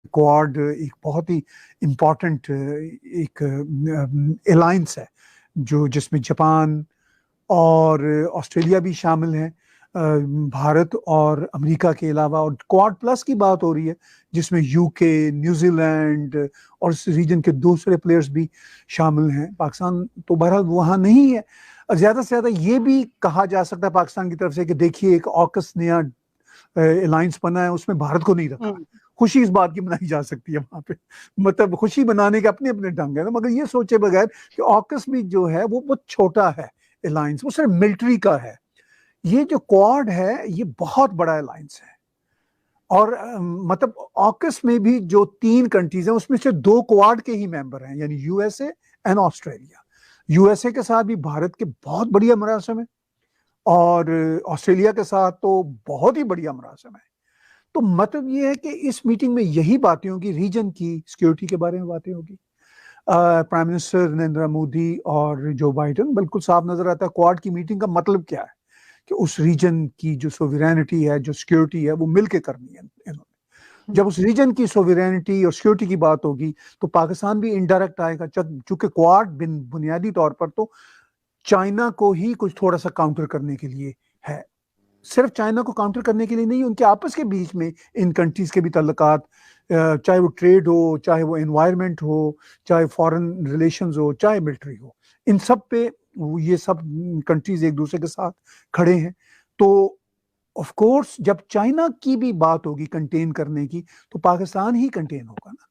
Quad एक बहुत ही important एक अलायंस है जो जिसमें जापान और ऑस्ट्रेलिया भी शामिल है, भारत और अमेरिका के अलावा, और क्वाड प्लस की बात हो रही है जिसमें यूके, न्यूजीलैंड और इस रीजन के दूसरे प्लेयर्स भी शामिल हैं। पाकिस्तान तो बहरहाल वहाँ नहीं है। ज्यादा से ज्यादा ये भी कहा जा सकता है पाकिस्तान की तरफ से कि देखिए एक ऑकस नया अलायंस बना है, उसमें भारत को नहीं रखा। खुशी इस बात की मनाई जा सकती है वहां पे, मतलब खुशी मनाने के अपने अपने ढंग है ना, मगर ये सोचे बगैर कि ऑकस भी जो है वो बहुत छोटा है अलायंस, वो सिर्फ मिलिट्री का है। ये जो क्वाड है ये बहुत बड़ा अलायंस है, और मतलब ऑकस में भी जो 3 कंट्रीज हैं उसमें से 2 क्वाड के ही मेंबर हैं, यानी यूएसए एंड ऑस्ट्रेलिया। यूएसए के साथ भी भारत के बहुत बढ़िया मरासम है, और ऑस्ट्रेलिया के साथ तो बहुत ही बढ़िया मरासम है। तो मतलब ये है कि इस मीटिंग में यही बातें होगी, रीजन की सिक्योरिटी के बारे में बातें होगी। प्राइम मिनिस्टर नरेंद्र मोदी और जो बाइडेन, बिल्कुल साफ नजर आता है क्वाड की मीटिंग का मतलब क्या है कि उस रीजन की जो सोवरेनिटी है, जो सिक्योरिटी है, वो मिलके करनी है इन्होंने। जब उस रीजन की सोवरेनिटी और सिक्योरिटी की बात होगी तो पाकिस्तान भी इनडायरेक्ट आएगा, चूंकि क्वाड बुनियादी तौर पर तो चाइना को ही कुछ थोड़ा सा काउंटर करने के लिए है, सिर्फ चाइना को काउंटर करने के लिए नहीं, उनके आपस के बीच में इन कंट्रीज के भी तल्लुकात, चाहे वो ट्रेड हो, चाहे वो एनवायरनमेंट हो, चाहे फॉरेन रिलेशंस हो, चाहे मिलिट्री हो, इन सब पे ये सब कंट्रीज एक दूसरे के साथ खड़े हैं। तो ऑफ कोर्स जब चाइना की भी बात होगी कंटेन करने की तो पाकिस्तान ही कंटेन होगा ना,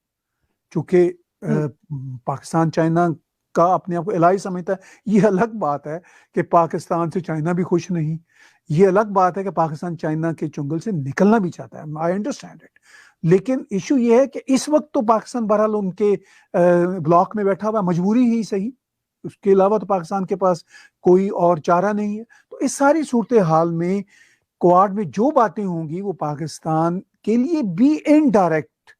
क्योंकि पाकिस्तान चाइना का अपने आप को एलाई समझता है। ये अलग बात है कि पाकिस्तान से चाइना भी खुश नहीं, ये अलग बात है कि पाकिस्तान चाइना के चुंगल से निकलना भी चाहता है, आई अंडरस्टैंड इट। लेकिन इशू ये है कि इस वक्त तो पाकिस्तान बहरहाल उनके ब्लॉक में बैठा हुआ, मजबूरी ही सही, उसके अलावा तो पाकिस्तान के पास कोई और चारा नहीं है। तो इस सारी सूरत हाल में क्वाड में जो बातें होंगी वो पाकिस्तान के लिए भी इनडायरेक्ट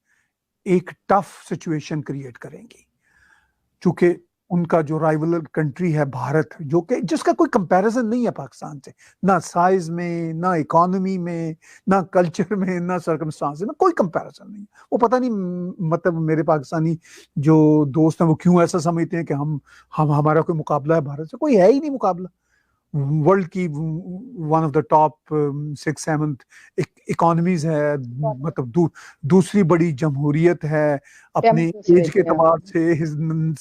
एक टफ सिचुएशन क्रिएट करेंगी, क्योंकि उनका जो राइवल कंट्री है भारत, जो कि जिसका कोई कंपैरिजन नहीं है पाकिस्तान से, ना साइज में, ना इकोनॉमी में, ना कल्चर में, ना सर्कमस्टांस में, कोई कंपैरिजन नहीं। वो पता नहीं मतलब मेरे पाकिस्तानी जो दोस्त हैं वो क्यों ऐसा समझते हैं कि हम हमारा कोई मुकाबला है भारत से। कोई है ही नहीं मुकाबला। वर्ल्ड की one of the top 6-7 economies है, मतलब दूसरी बड़ी जमहूरियत है, अपने एज के एतबार से,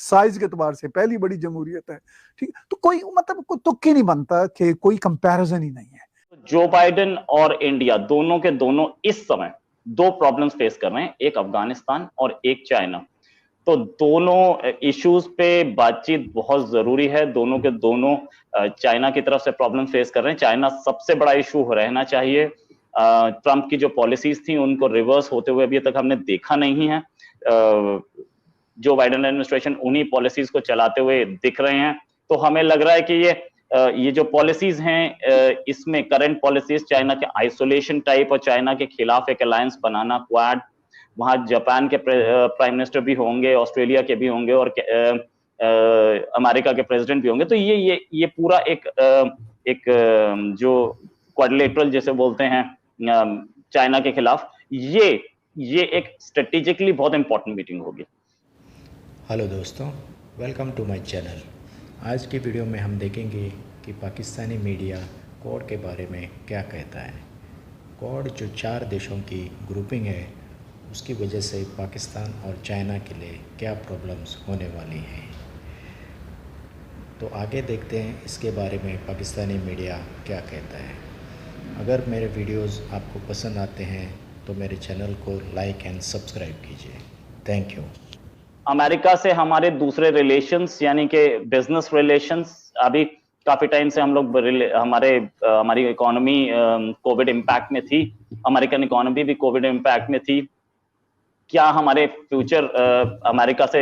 साइज के एतबार से पहली बड़ी जमहूरियत है। ठीक, तो कोई मतलब कोई तुक्के नहीं बनता कि कोई कंपैरिजन ही नहीं है। जो बाइडेन और इंडिया दोनों के दोनों इस समय 2 प्रॉब्लम्स फेस कर रहे हैं, एक अफगानिस्तान और एक चाइना। तो दोनों इश्यूज पे बातचीत बहुत जरूरी है। दोनों के दोनों चाइना की तरफ से प्रॉब्लम फेस कर रहे हैं। चाइना सबसे बड़ा इशू रहना चाहिए। ट्रंप की जो पॉलिसीज थी उनको रिवर्स होते हुए अभी तक हमने देखा नहीं है। जो बाइडेन एडमिनिस्ट्रेशन उन्हीं पॉलिसीज को चलाते हुए दिख रहे हैं। तो हमें लग रहा है कि ये जो पॉलिसीज हैं, इसमें करंट पॉलिसीज चाइना के आइसोलेशन टाइप और चाइना के खिलाफ एक अलायंस बनाना, क्वाड, वहां जापान के प्राइम मिनिस्टर भी होंगे, ऑस्ट्रेलिया के भी होंगे और अमेरिका के प्रेसिडेंट भी होंगे। तो ये पूरा एक जो क्वाड्रिलेटरल जैसे बोलते हैं चाइना के खिलाफ, ये एक स्ट्रेटेजिकली बहुत इंपॉर्टेंट मीटिंग होगी। हेलो दोस्तों, वेलकम टू माय चैनल। आज की वीडियो में हम देखेंगे कि पाकिस्तानी मीडिया क्वाड के बारे में क्या कहता है। क्वाड जो 4 देशों की ग्रुपिंग है, उसकी वजह से पाकिस्तान और चाइना के लिए क्या प्रॉब्लम्स होने वाली हैं। तो आगे देखते हैं इसके बारे में पाकिस्तानी मीडिया क्या कहता है। अगर मेरे वीडियोस आपको पसंद आते हैं तो मेरे चैनल को लाइक एंड सब्सक्राइब कीजिए। Thank you. अमेरिका से हमारे दूसरे रिलेशंस यानी कि बिजनेस रिलेशंस, अभी काफी टाइम से हम लोग हमारी इकोनॉमी कोविड इम्पैक्ट में थी, अमेरिकन इकोनॉमी भी कोविड इम्पैक्ट में थी। क्या हमारे फ्यूचर अमेरिका से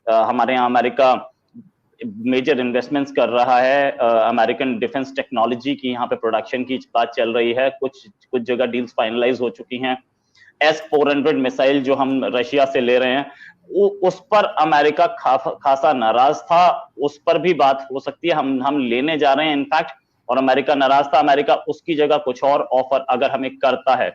हमारे यहाँ अमेरिका मेजर इन्वेस्टमेंट्स कर रहा है, अमेरिकन डिफेंस टेक्नोलॉजी की यहाँ पे प्रोडक्शन की बात चल रही है, कुछ जगह डील्स फाइनलाइज हो चुकी हैं। S-400 मिसाइल जो हम रशिया से ले रहे हैं, उस पर अमेरिका खासा नाराज था, उस पर भी बात हो सकती है। हम लेने जा रहे हैं इनफैक्ट, और अमेरिका नाराज था। अमेरिका उसकी जगह कुछ और ऑफर अगर हमें करता है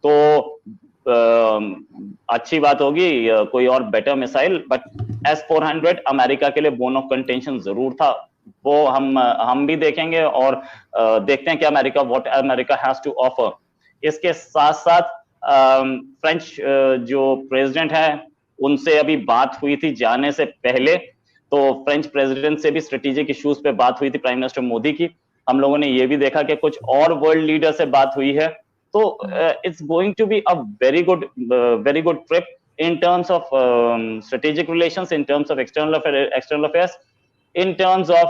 तो अच्छी बात होगी कोई और better missile, but S-400 America के लिए बोन ऑफ कंटेंशन जरूर था। वो हम भी देखेंगे और देखते हैं कि what America has to offer. इसके साथ साथ फ्रेंच जो प्रेसिडेंट है उनसे अभी बात हुई थी जाने से पहले, तो फ्रेंच प्रेसिडेंट से भी स्ट्रेटेजिक इश्यूज पे बात हुई थी प्राइम मिनिस्टर मोदी की। हम लोगों ने ये भी देखा कि कुछ और वर्ल्ड लीडर से बात हुई है। तो it's going to be a very good trip in terms of strategic relations, in terms of external affairs, in terms of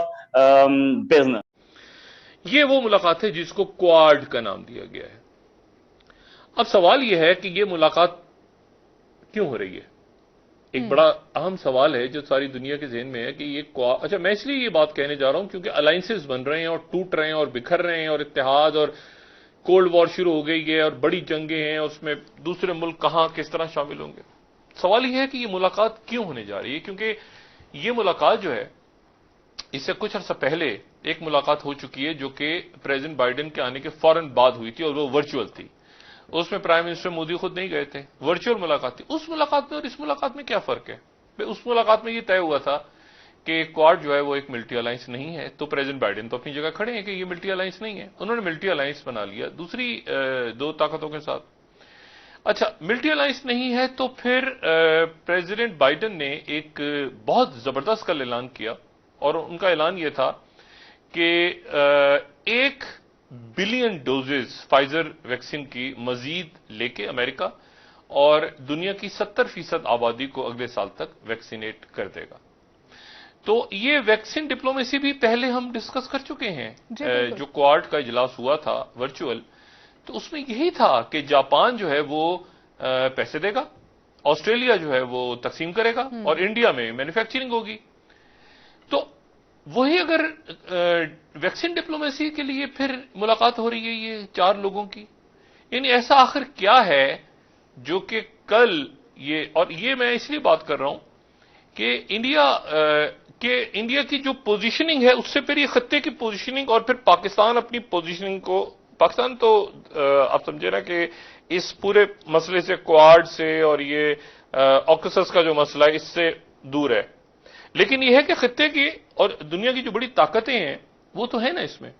business. ये वो मुलाकात है जिसको क्वाड का नाम दिया गया है। अब सवाल यह है कि ये मुलाकात क्यों हो रही है। एक बड़ा अहम सवाल है जो सारी दुनिया के ज़हन में है कि ये अच्छा, मैं इसलिए ये बात कहने जा रहा हूं क्योंकि अलायंसेस बन रहे हैं और टूट रहे हैं और बिखर रहे हैं और इत्तेहाद और कोल्ड वॉर शुरू हो गई है और बड़ी जंगें हैं, उसमें दूसरे मुल्क कहां किस तरह शामिल होंगे। सवाल यह है कि ये मुलाकात क्यों होने जा रही है, क्योंकि ये मुलाकात जो है इससे कुछ अर्सा पहले एक मुलाकात हो चुकी है जो कि प्रेसिडेंट बाइडेन के आने के फौरन बाद हुई थी और वो वर्चुअल थी। उसमें प्राइम मिनिस्टर मोदी खुद नहीं गए थे, वर्चुअल मुलाकात थी। उस मुलाकात में और इस मुलाकात में क्या फर्क है। उस मुलाकात में ये तय हुआ था कि क्वाड जो है वो एक मिलिट्री अलायंस नहीं है, तो प्रेसिडेंट बाइडेन तो अपनी जगह खड़े हैं कि ये मिलिट्री अलायंस नहीं है। उन्होंने मिलिट्री अलायंस बना लिया दूसरी दो ताकतों के साथ। अच्छा, मिलिट्री अलायंस नहीं है तो फिर प्रेसिडेंट बाइडेन ने एक बहुत जबरदस्त कल ऐलान किया और उनका ऐलान यह था कि 1 बिलियन डोजेज फाइजर वैक्सीन की मजीद लेके अमेरिका और दुनिया की 70% आबादी को अगले साल तक वैक्सीनेट कर देगा। तो ये वैक्सीन डिप्लोमेसी भी पहले हम डिस्कस कर चुके हैं। जो क्वाड का इजलास हुआ था वर्चुअल, तो उसमें यही था कि जापान जो है वो पैसे देगा, ऑस्ट्रेलिया जो है वो तकसीम करेगा और इंडिया में मैन्युफैक्चरिंग होगी। तो वही अगर वैक्सीन डिप्लोमेसी के लिए फिर मुलाकात हो रही है ये 4 लोगों की, यानी ऐसा आखिर क्या है जो कि कल ये, और ये मैं इसलिए बात कर रहा हूं कि इंडिया की जो पोजीशनिंग है उससे फिर ये खत्ते की पोजीशनिंग और फिर पाकिस्तान अपनी पोजीशनिंग को, पाकिस्तान तो आप समझे ना कि इस पूरे मसले से, क्वाड से और ये ऑकसस का जो मसला है इससे दूर है, लेकिन यह है कि खत्ते की और दुनिया की जो बड़ी ताकतें हैं वो तो है ना इसमें।